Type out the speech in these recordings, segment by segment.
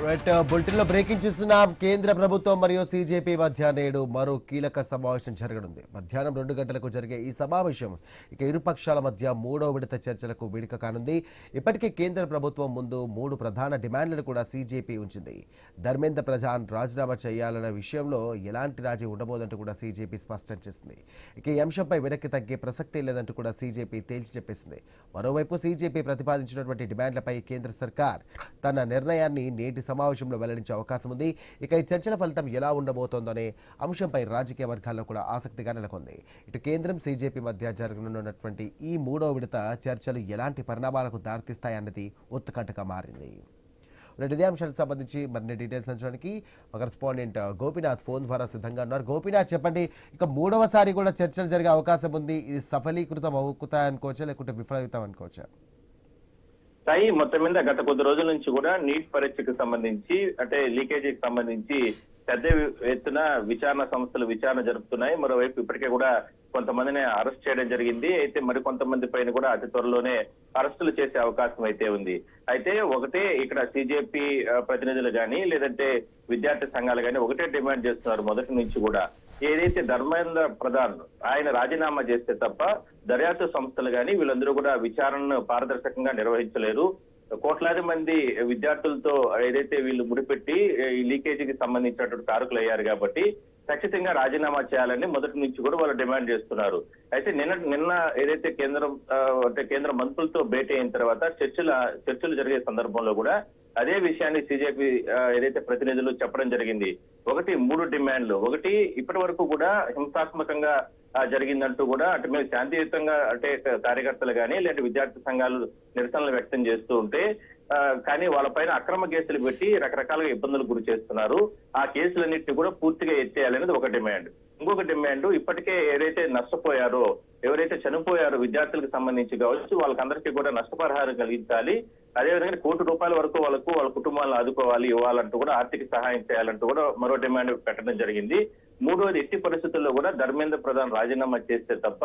Bulletin లో breaking చూస్తున్నాం. కేంద్ర ప్రభుత్వం మరియు సీజేపీ మధ్య నేడు మరో కీలక సమావేశం జరగనుంది. మధ్యాహ్నం 2 గంటలకు జరిగే ఈ సమావేశం ఇక ఇరు పక్షాల మధ్య మూడో విడత చర్చలకు వేదిక కానుంది. ఇప్పటికే కేంద్ర ప్రభుత్వం ముందు 3 ప్రధాన డిమాండ్లను కూడా సీజేపీ ఉంచింది. ధర్మేంద్ర ప్రధాన్ రాజీనామా చేయాలన్న విషయంలో ఎలాంటి రాజీ ఉండబోదంటూ కూడా సీజేపీ స్పష్టం చేసింది. ఇక ఈ అంశంపై వెనక్కి తగ్గే ప్రసక్తే లేదంటూ కూడా సీజేపీ తేల్చి చెప్పేసింది. మరోవైపు సీజేపీ ప్రతిపాదించినటువంటి డిమాండ్లపై కేంద్ర సర్కార్ తన నిర్ణయాన్ని నేటి సమావేశంలో వెల్లడించే అవకాశం ఉంది. ఇక ఈ చర్చల ఫలితం ఎలా ఉండబోతోందనే అంశంపై రాజకీయ వర్గాల్లో కూడా ఆసక్తిగా నెలకొంది. ఇటు కేంద్రం సీజేపీ మధ్య జరగనున్నటువంటి ఈ మూడో విడత చర్చలు ఎలాంటి పరిణామాలకు దారితీస్తాయన్నది ఉత్కంఠగా మారింది. ఇదే అంశాలకు సంబంధించి మరిన్ని డీటెయిల్స్ అంచడానికి మా కరెస్పాండెంట్ గోపీనాథ్ ఫోన్ ద్వారా సిద్ధంగా ఉన్నారు. గోపీనాథ్, చెప్పండి, ఇక మూడవసారి కూడా చర్చలు జరిగే అవకాశం ఉంది. ఇది సఫలీకృతం అవుతాయనుకోవచ్చా లేకుంటే విఫలవుతాం అనుకోవచ్చా? సాయి, మొత్తం మీద గత కొద్ది రోజుల నుంచి కూడా నీట్ పరీక్షకు సంబంధించి అంటే లీకేజీకి సంబంధించి పెద్ద ఎత్తున విచారణ సంస్థలు విచారణ జరుపుతున్నాయి. మరోవైపు ఇప్పటికే కూడా కొంతమందిని అరెస్ట్ చేయడం జరిగింది. అయితే మరికొంతమంది పైన కూడా అతి త్వరలోనే అరెస్టులు చేసే అవకాశం అయితే ఉంది. అయితే ఒకటే ఇక్కడ సీజేపీ ప్రతినిధులు కానీ లేదంటే విద్యార్థి సంఘాలు కానీ ఒకటే డిమాండ్ చేస్తున్నారు మొదటి నుంచి కూడా. ఏదైతే ధర్మేంద్ర ప్రధాన్ ఆయన రాజీనామా చేస్తే తప్ప దర్యాప్తు సంస్థలు కానీ వీళ్ళందరూ కూడా విచారణను పారదర్శకంగా నిర్వహించలేరు. కోట్లాది మంది విద్యార్థులతో ఏదైతే వీళ్ళు ముడిపెట్టి ఈ లీకేజీకి సంబంధించినటువంటి కారకులు అయ్యారు కాబట్టి ఖచ్చితంగా రాజీనామా చేయాలని మొదటి నుంచి కూడా వాళ్ళు డిమాండ్ చేస్తున్నారు. అయితే నిన్న ఏదైతే కేంద్ర మంత్రులతో భేటీ అయిన తర్వాత చర్చలు జరిగే సందర్భంలో కూడా అదే విషయాన్ని సీజేపీ ఏదైతే ప్రతినిధులు చెప్పడం జరిగింది. ఒకటి 3 డిమాండ్లు. ఒకటి, ఇప్పటి వరకు కూడా హింసాత్మకంగా జరిగిందంటూ కూడా అంటే మేము శాంతియుతంగా అంటే కార్యకర్తలు కానీ లేదంటే విద్యార్థి సంఘాలు నిరసనలు వ్యక్తం చేస్తూ ఉంటే కానీ వాళ్ళపైన అక్రమ కేసులు పెట్టి రకరకాలుగా ఇబ్బందులు గురి చేస్తున్నారు. ఆ కేసులన్నింటినీ కూడా పూర్తిగా ఎత్తేయాలనేది ఒక డిమాండ్. ఇంకొక డిమాండ్, ఇప్పటికే ఏదైతే నష్టపోయారో ఎవరైతే చనిపోయారో విద్యార్థులకు సంబంధించి కావచ్చు వాళ్ళకందరికీ కూడా నష్టపరిహారం కలిగించాలి. అదేవిధంగా ₹1 కోటి వరకు వాళ్ళ కుటుంబాలను ఆదుకోవాలి, ఇవ్వాలంటూ కూడా ఆర్థిక సహాయం చేయాలంటూ కూడా మరో డిమాండ్ పెట్టడం జరిగింది. మూడోది, ఎట్టి పరిస్థితుల్లో కూడా ధర్మేంద్ర ప్రధాన్ రాజీనామా చేస్తే తప్ప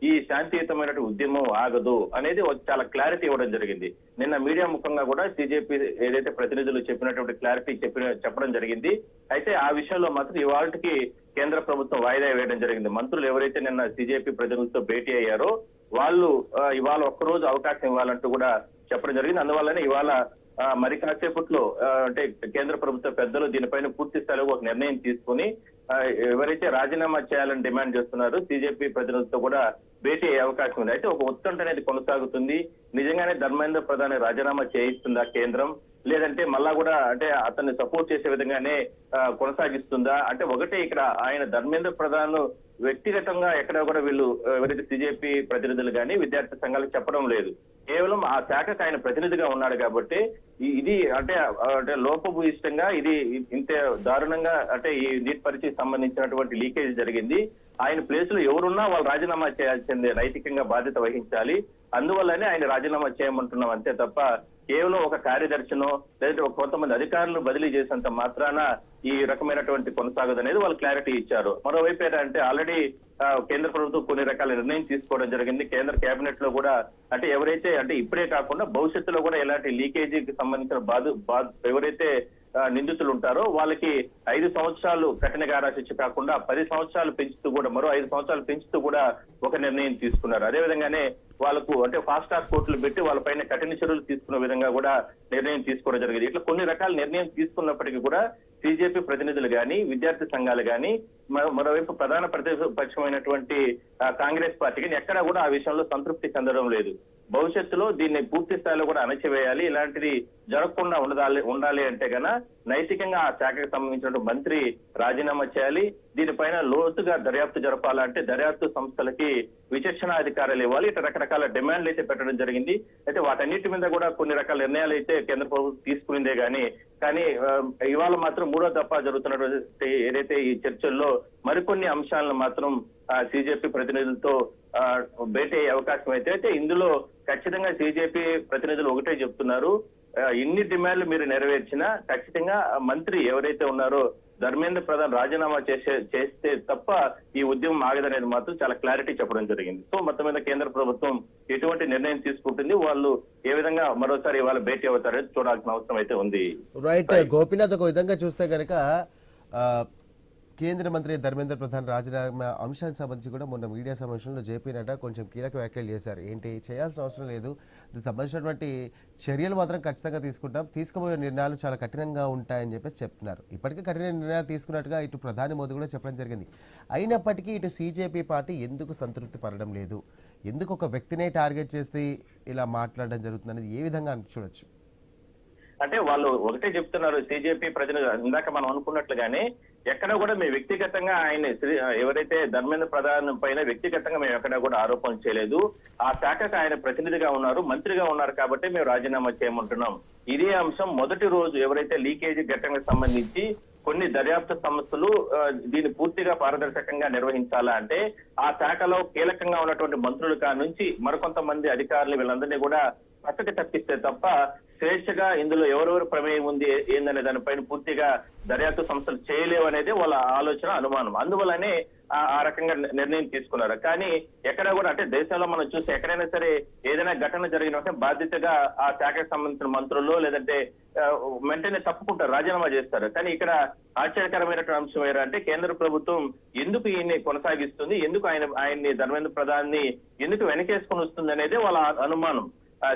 ఈ శాంతియుతమైనటువంటి ఉద్యమం ఆగదు అనేది చాలా క్లారిటీ ఇవ్వడం జరిగింది. నిన్న మీడియా ముఖంగా కూడా సీజేపీ ఏదైతే ప్రతినిధులు చెప్పినటువంటి క్లారిటీ చెప్పడం జరిగింది. అయితే ఆ విషయంలో మాత్రం ఇవాళకి కేంద్ర ప్రభుత్వం వాయిదా వేయడం జరిగింది. మంత్రులు ఎవరైతే నిన్న సీజేపీ ప్రతినిధులతో భేటీ అయ్యారో వాళ్ళు ఇవాళ ఒక్కరోజు అవకాశం ఇవ్వాలంటూ కూడా చెప్పడం జరిగింది. అందువల్లనే ఇవాళ మరి కాసేపట్లో అంటే కేంద్ర ప్రభుత్వ పెద్దలు దీనిపైన పూర్తి స్థాయిలో ఒక నిర్ణయం తీసుకుని ఎవరైతే రాజీనామా చేయాలని డిమాండ్ చేస్తున్నారో సీజేపీ ప్రతినిధులతో కూడా భేటీ అయ్యే అవకాశం ఉంది. అయితే ఒక ఉత్కంఠ అనేది కొనసాగుతుంది. నిజంగానే ధర్మేంద్ర ప్రధాన్ రాజీనామా చేయిస్తుందా కేంద్రం, లేదంటే మళ్ళా కూడా అంటే అతన్ని సపోర్ట్ చేసే విధంగానే కొనసాగిస్తుందా? అంటే ఒకటే ఇక్కడ ఆయన ధర్మేంద్ర ప్రధాన్ వ్యక్తిగతంగా ఎక్కడ కూడా వీళ్ళు ఎవరైతే సీజేపీ ప్రతినిధులు కానీ విద్యార్థి సంఘాలకు చెప్పడం లేదు. కేవలం ఆ శాఖకు ఆయన ప్రతినిధిగా ఉన్నాడు కాబట్టి ఇది అంటే లోపభూయిష్టంగా ఇది ఇంత దారుణంగా అంటే ఈ నీట్ పరీక్షకు సంబంధించినటువంటి లీకేజ్ జరిగింది. ఆయన ప్లేస్ లో ఎవరున్నా వాళ్ళు రాజీనామా చేయాల్సిందే, నైతికంగా బాధ్యత వహించాలి. అందువల్లనే ఆయన రాజీనామా చేయమంటున్నాం అంతే తప్ప కేవలం ఒక కార్యదర్శినో లేదంటే కొంతమంది అధికారులు బదిలీ చేసినంత మాత్రాన ఈ రకమైనటువంటి కొనసాగదు అనేది వాళ్ళు క్లారిటీ ఇచ్చారు. మరోవైపు ఏంటంటే ఆల్రెడీ కేంద్ర ప్రభుత్వం కొన్ని రకాల నిర్ణయం తీసుకోవడం జరిగింది. కేంద్ర కేబినెట్ లో కూడా అంటే ఎవరైతే అంటే ఇప్పుడే కాకుండా భవిష్యత్తులో కూడా ఎలాంటి లీకేజీకి సంబంధించిన ఎవరైతే నిందితులు ఉంటారో వాళ్ళకి 5 సంవత్సరాలు కఠిన కారాశిక్ష శిక్ష కాకుండా 10 సంవత్సరాలు పెంచుతూ కూడా మరో 5 సంవత్సరాలు పెంచుతూ కూడా ఒక నిర్ణయం తీసుకున్నారు. అదేవిధంగానే వాళ్ళకు అంటే ఫాస్ట్ ట్రాక్ కోర్టులు పెట్టి వాళ్ళపైన కఠిన చర్యలు తీసుకునే విధంగా కూడా నిర్ణయం తీసుకోవడం జరిగింది. ఇట్లా కొన్ని రకాల నిర్ణయం తీసుకున్నప్పటికీ కూడా సీజేపీ ప్రతినిధులు కానీ విద్యార్థి సంఘాలు కానీ మరోవైపు ప్రధాన ప్రతిపక్షమైనటువంటి కాంగ్రెస్ పార్టీ కానీ ఎక్కడా కూడా ఆ విషయంలో సంతృప్తి చెందడం లేదు. భవిష్యత్తులో దీన్ని పూర్తి స్థాయిలో కూడా అణచివేయాలి, ఇలాంటిది జరగకుండా ఉండాలి అంటే కన్నా నైతికంగా ఆ శాఖకు సంబంధించిన మంత్రి రాజీనామా చేయాలి. దీనిపైన లోతుగా దర్యాప్తు జరపాలంటే దర్యాప్తు సంస్థలకి విచక్షణ అధికారాలు ఇవ్వాలి. ఇట్లా రకరకాల డిమాండ్లు అయితే పెట్టడం జరిగింది. అయితే వాటన్నిటి మీద కూడా కొన్ని రకాల నిర్ణయాలు అయితే కేంద్ర ప్రభుత్వం తీసుకునిందే కానీ ఇవాళ మాత్రం 3వ దఫా జరుగుతున్నటువంటి ఏదైతే ఈ చర్చల్లో మరికొన్ని అంశాలను మాత్రం సీజేపీ ప్రతినిధులతో భేటీ అయ్యే అవకాశం అయితే ఇందులో ఖచ్చితంగా సీజేపీ ప్రతినిధులు ఒకటే చెప్తున్నారు, ఇన్ని డిమాండ్లు మీరు నెరవేర్చినా ఖచ్చితంగా మంత్రి ఎవరైతే ఉన్నారో ధర్మేంద్ర ప్రధాన్ రాజీనామా చేస్తే తప్ప ఈ ఉద్యమం ఆగదనేది మాత్రం చాలా క్లారిటీ చెప్పడం జరిగింది. సో మొత్తం మీద కేంద్ర ప్రభుత్వం ఎటువంటి నిర్ణయం తీసుకుంటుంది, వాళ్ళు ఏ విధంగా మరోసారి ఇవాళ భేటీ అవుతారో చూడాల్సిన అవసరం అయితే ఉంది. రైట్ గోపీనాథ్, ఒక విధంగా చూస్తే కనుక కేంద్ర మంత్రి ధర్మేంద్ర ప్రధాన్ రాజీనామా అంశానికి సంబంధించి కూడా మొన్న మీడియా సమావేశంలో జేపీ నడ్డా కొంచెం కీలక వ్యాఖ్యలు చేశారు. ఏంటి చేయాల్సిన అవసరం లేదు, దీనికి సంబంధించినటువంటి చర్యలు మాత్రం ఖచ్చితంగా తీసుకుంటాం, తీసుకోబోయే నిర్ణయాలు చాలా కఠినంగా ఉంటాయని చెప్పేసి చెప్తున్నారు. ఇప్పటికే కఠిన నిర్ణయాలు తీసుకున్నట్టుగా ఇటు ప్రధాని మోదీ కూడా చెప్పడం జరిగింది. అయినప్పటికీ ఇటు సీజేపీ పార్టీ ఎందుకు సంతృప్తి పడడం లేదు, ఎందుకు ఒక వ్యక్తినే టార్గెట్ చేసి ఇలా మాట్లాడడం జరుగుతుంది అనేది ఏ విధంగా చూడొచ్చు? అంటే వాళ్ళు ఒకటే చెప్తున్నారు, సీజేపీ ప్రజలు ఇందాక మనం అనుకున్నట్లుగానే ఎక్కడ కూడా మేము వ్యక్తిగతంగా ఆయన ఎవరైతే ధర్మేంద్ర ప్రధాన్ పైన వ్యక్తిగతంగా మేము ఎక్కడ కూడా ఆరోపణలు చేయలేదు. ఆ శాఖకు ఆయన ప్రతినిధిగా ఉన్నారు, మంత్రిగా ఉన్నారు కాబట్టి మేము రాజీనామా చేయమంటున్నాం. ఇదే అంశం మొదటి రోజు ఎవరైతే లీకేజీ ఘటనకు సంబంధించి కొన్ని దర్యాప్తు సంస్థలు దీన్ని పూర్తిగా పారదర్శకంగా నిర్వహించాలా అంటే ఆ శాఖలో కీలకంగా ఉన్నటువంటి మంత్రుల కాడ నుంచి మరికొంతమంది అధికారులు వీళ్ళందరినీ కూడా పక్కకి తప్పిస్తే తప్ప స్వేచ్ఛగా ఇందులో ఎవరెవరు ప్రమేయం ఉంది ఏందనే దానిపైన పూర్తిగా దర్యాప్తు సంస్థలు చేయలేవు అనేది వాళ్ళ ఆలోచన, అనుమానం. అందువల్లనే ఆ రకంగా నిర్ణయం తీసుకున్నారు. కానీ ఎక్కడ కూడా అంటే దేశంలో మనం చూస్తే ఎక్కడైనా సరే ఏదైనా ఘటన జరిగిన బాధ్యతగా ఆ శాఖకు సంబంధించిన మంత్రులు లేదంటే వెంటనే తప్పుకుంటారు, రాజీనామా చేస్తారు. కానీ ఇక్కడ ఆశ్చర్యకరమైనటువంటి అంశం ఏంటంటే కేంద్ర ప్రభుత్వం ఎందుకు ఈయన్ని కొనసాగిస్తుంది, ఎందుకు ఆయన్ని ధర్మేంద్ర ప్రధాన్ని ఎందుకు వెనకేసుకుని వస్తుంది అనేది వాళ్ళ అనుమానం.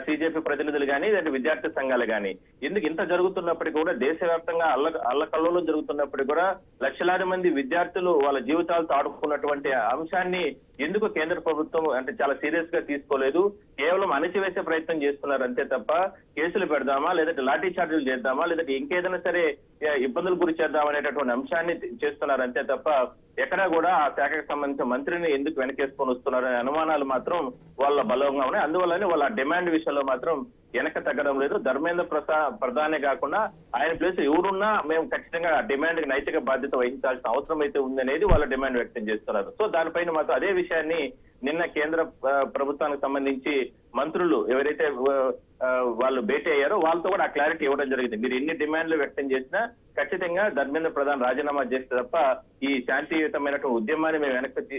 సీజేపీ ప్రతినిధులు కానీ లేదంటే విద్యార్థి సంఘాలు కానీ ఎందుకు ఇంత జరుగుతున్నప్పటికీ కూడా దేశవ్యాప్తంగా అల్లకల్లోలం జరుగుతున్నప్పటికీ కూడా లక్షలాది మంది విద్యార్థులు వాళ్ళ జీవితాలతో ఆడుకున్నటువంటి అంశాన్ని ఎందుకు కేంద్ర ప్రభుత్వం అంటే చాలా సీరియస్ గా తీసుకోలేదు, కేవలం అణచివేసే ప్రయత్నం చేస్తున్నారు అంతే తప్ప కేసులు పెడదామా లేదంటే లాఠీ చార్జీలు చేద్దామా లేదంటే ఇంకేదైనా సరే ఇబ్బందులు గురి చేద్దాం అనేటటువంటి అంశాన్ని చేస్తున్నారు అంతే తప్ప ఎక్కడా కూడా ఆ శాఖకు సంబంధించిన మంత్రిని ఎందుకు వెనకేసుకొని వస్తున్నారు అనే అనుమానాలు మాత్రం వాళ్ళ బలంగా ఉన్నాయి. అందువల్లనే వాళ్ళ డిమాండ్ విషయంలో మాత్రం వెనక తగ్గడం లేదు. ధర్మేంద్ర ప్రధానే కాకుండా ఆయన ప్లేస్ ఎవరున్నా మేము ఖచ్చితంగా డిమాండ్ కి నైతిక బాధ్యత వహించాల్సిన అవసరం అయితే ఉందనేది వాళ్ళ డిమాండ్ వ్యక్తం చేస్తున్నారు. సో దానిపైన మాత్రం అదే విషయాన్ని నిన్న కేంద్ర ప్రభుత్వానికి సంబంధించి మంత్రులు ఎవరైతే వాళ్ళు భేటీ అయ్యారో వాళ్ళతో కూడా ఆ క్లారిటీ ఇవ్వడం జరిగింది. మీరు ఎన్ని డిమాండ్లు వ్యక్తం చేసినా ఖచ్చితంగా ధర్మేంద్ర ప్రధాన్ రాజీనామా చేస్తే తప్ప ఈ శాంతియుతమైనటువంటి ఉద్యమాన్ని మేము వెనక్కి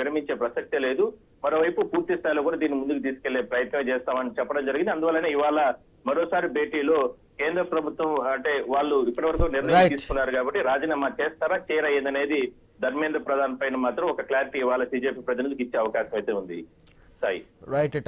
విరమించే ప్రసక్తే లేదు. మరోవైపు పూర్తి స్థాయిలో కూడా దీన్ని ముందుకు తీసుకెళ్లే ప్రయత్నం చేస్తామని చెప్పడం జరిగింది. అందువల్లనే ఇవాళ మరోసారి భేటీలో కేంద్ర ప్రభుత్వం అంటే వాళ్ళు ఇప్పటి వరకు నిర్ణయం తీసుకున్నారు కాబట్టి రాజీనామా చేస్తారా చేయరా ఏదనేది ధర్మేంద్ర ప్రధాన్ పైన మాత్రం ఒక క్లారిటీ ఇవాళ సీజేపీ ప్రతినిధులకు ఇచ్చే అవకాశం అయితే ఉంది. సాయి. రైట్.